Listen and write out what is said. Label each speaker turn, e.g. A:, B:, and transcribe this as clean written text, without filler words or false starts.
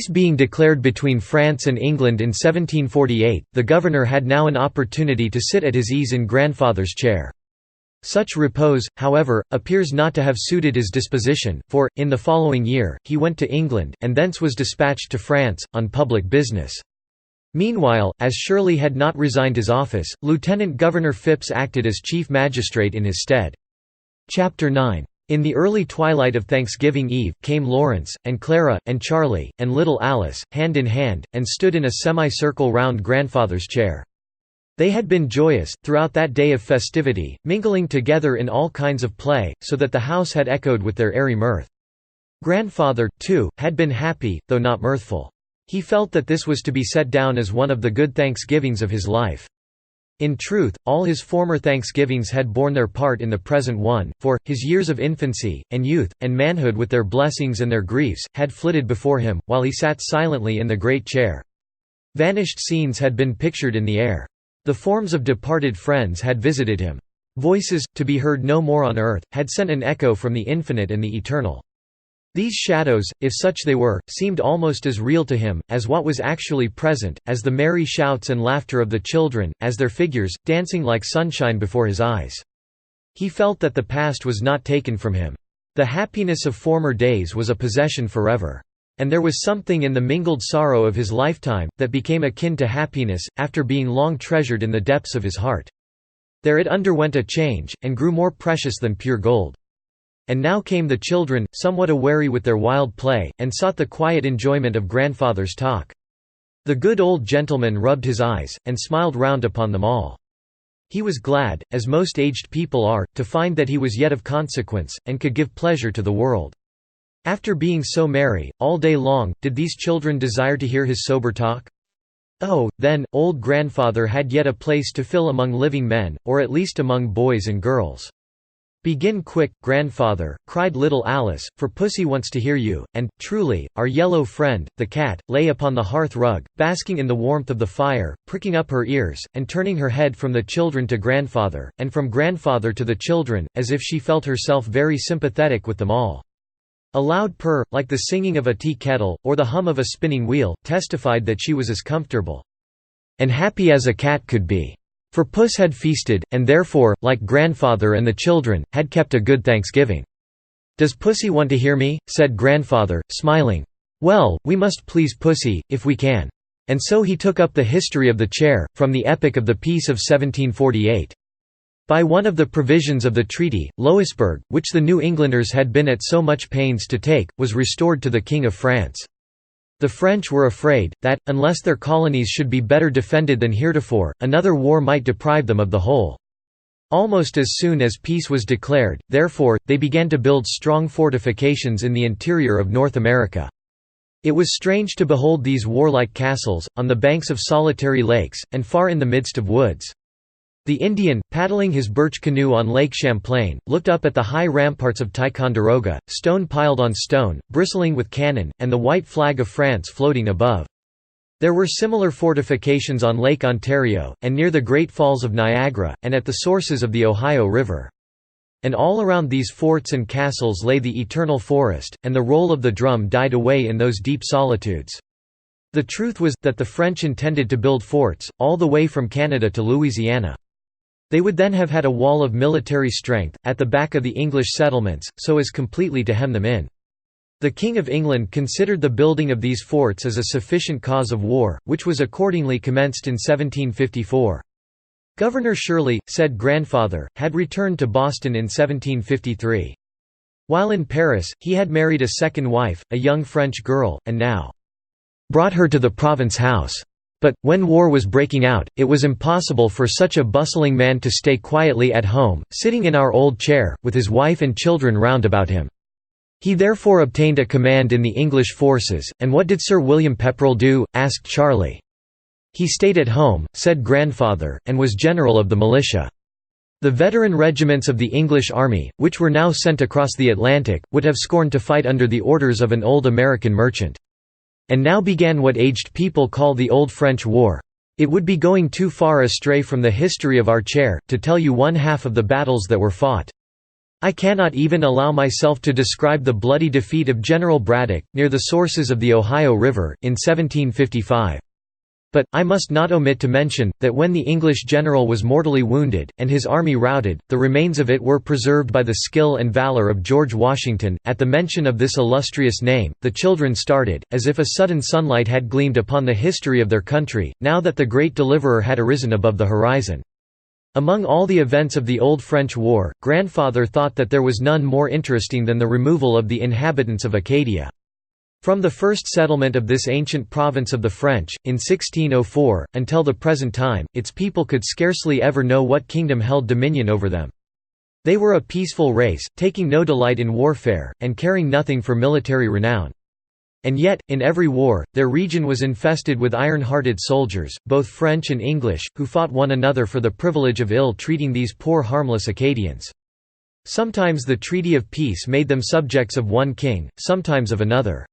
A: Peace being declared between France and England in 1748, the governor had now an opportunity to sit at his ease in grandfather's chair. Such repose, however, appears not to have suited his disposition, for, in the following year, he went to England, and thence was dispatched to France, on public business. Meanwhile, as Shirley had not resigned his office, Lieutenant Governor Phipps acted as chief magistrate in his stead. Chapter 9. In the early twilight of Thanksgiving Eve, came Lawrence, and Clara, and Charlie, and little Alice, hand in hand, and stood in a semicircle round grandfather's chair. They had been joyous, throughout that day of festivity, mingling together in all kinds of play, so that the house had echoed with their airy mirth. Grandfather, too, had been happy, though not mirthful. He felt that this was to be set down as one of the good Thanksgivings of his life. In truth, all his former Thanksgivings had borne their part in the present one, for, his years of infancy, and youth, and manhood with their blessings and their griefs, had flitted before him, while he sat silently in the great chair. Vanished scenes had been pictured in the air. The forms of departed friends had visited him. Voices, to be heard no more on earth, had sent an echo from the infinite and the eternal. These shadows, if such they were, seemed almost as real to him, as what was actually present, as the merry shouts and laughter of the children, as their figures, dancing like sunshine before his eyes. He felt that the past was not taken from him. The happiness of former days was a possession forever. And there was something in the mingled sorrow of his lifetime, that became akin to happiness, after being long treasured in the depths of his heart. There it underwent a change, and grew more precious than pure gold. And now came the children, somewhat aweary with their wild play, and sought the quiet enjoyment of grandfather's talk. The good old gentleman rubbed his eyes, and smiled round upon them all. He was glad, as most aged people are, to find that he was yet of consequence, and could give pleasure to the world. After being so merry, all day long, did these children desire to hear his sober talk? Oh, then, old grandfather had yet a place to fill among living men, or at least among boys and girls. "Begin quick, grandfather," cried little Alice, "for Pussy wants to hear you," and, truly, our yellow friend, the cat, lay upon the hearth rug, basking in the warmth of the fire, pricking up her ears, and turning her head from the children to grandfather, and from grandfather to the children, as if she felt herself very sympathetic with them all. A loud purr, like the singing of a tea kettle, or the hum of a spinning wheel, testified that she was as comfortable and happy as a cat could be. For Puss had feasted, and therefore, like grandfather and the children, had kept a good Thanksgiving. "Does Pussy want to hear me?" said grandfather, smiling. "Well, we must please Pussy, if we can." And so he took up the history of the chair, from the epoch of the Peace of 1748. By one of the provisions of the treaty, Louisbourg, which the New Englanders had been at so much pains to take, was restored to the King of France. The French were afraid, that, unless their colonies should be better defended than heretofore, another war might deprive them of the whole. Almost as soon as peace was declared, therefore, they began to build strong fortifications in the interior of North America. It was strange to behold these warlike castles, on the banks of solitary lakes, and far in the midst of woods. The Indian, paddling his birch canoe on Lake Champlain, looked up at the high ramparts of Ticonderoga, stone piled on stone, bristling with cannon, and the white flag of France floating above. There were similar fortifications on Lake Ontario, and near the Great Falls of Niagara, and at the sources of the Ohio River. And all around these forts and castles lay the eternal forest, and the roll of the drum died away in those deep solitudes. The truth was, that the French intended to build forts, all the way from Canada to Louisiana. They would then have had a wall of military strength, at the back of the English settlements, so as completely to hem them in. The King of England considered the building of these forts as a sufficient cause of war, which was accordingly commenced in 1754. Governor Shirley, said grandfather, had returned to Boston in 1753. While in Paris, he had married a second wife, a young French girl, and now brought her to the province house. But, when war was breaking out, it was impossible for such a bustling man to stay quietly at home, sitting in our old chair, with his wife and children round about him. He therefore obtained a command in the English forces, and what did Sir William Pepperell do? Asked Charlie. He stayed at home, said grandfather, and was general of the militia. The veteran regiments of the English army, which were now sent across the Atlantic, would have scorned to fight under the orders of an old American merchant. And now began what aged people call the Old French War. It would be going too far astray from the history of our chair, to tell you one half of the battles that were fought. I cannot even allow myself to describe the bloody defeat of General Braddock, near the sources of the Ohio River, in 1755. But, I must not omit to mention, that when the English general was mortally wounded, and his army routed, the remains of it were preserved by the skill and valor of George Washington. At the mention of this illustrious name, the children started, as if a sudden sunlight had gleamed upon the history of their country, now that the great deliverer had arisen above the horizon. Among all the events of the Old French War, grandfather thought that there was none more interesting than the removal of the inhabitants of Acadia. From the first settlement of this ancient province of the French, in 1604, until the present time, its people could scarcely ever know what kingdom held dominion over them. They were a peaceful race, taking no delight in warfare, and caring nothing for military renown. And yet, in every war, their region was infested with iron-hearted soldiers, both French and English, who fought one another for the privilege of ill-treating these poor harmless Acadians. Sometimes the treaty of peace made them subjects of one king, sometimes of another.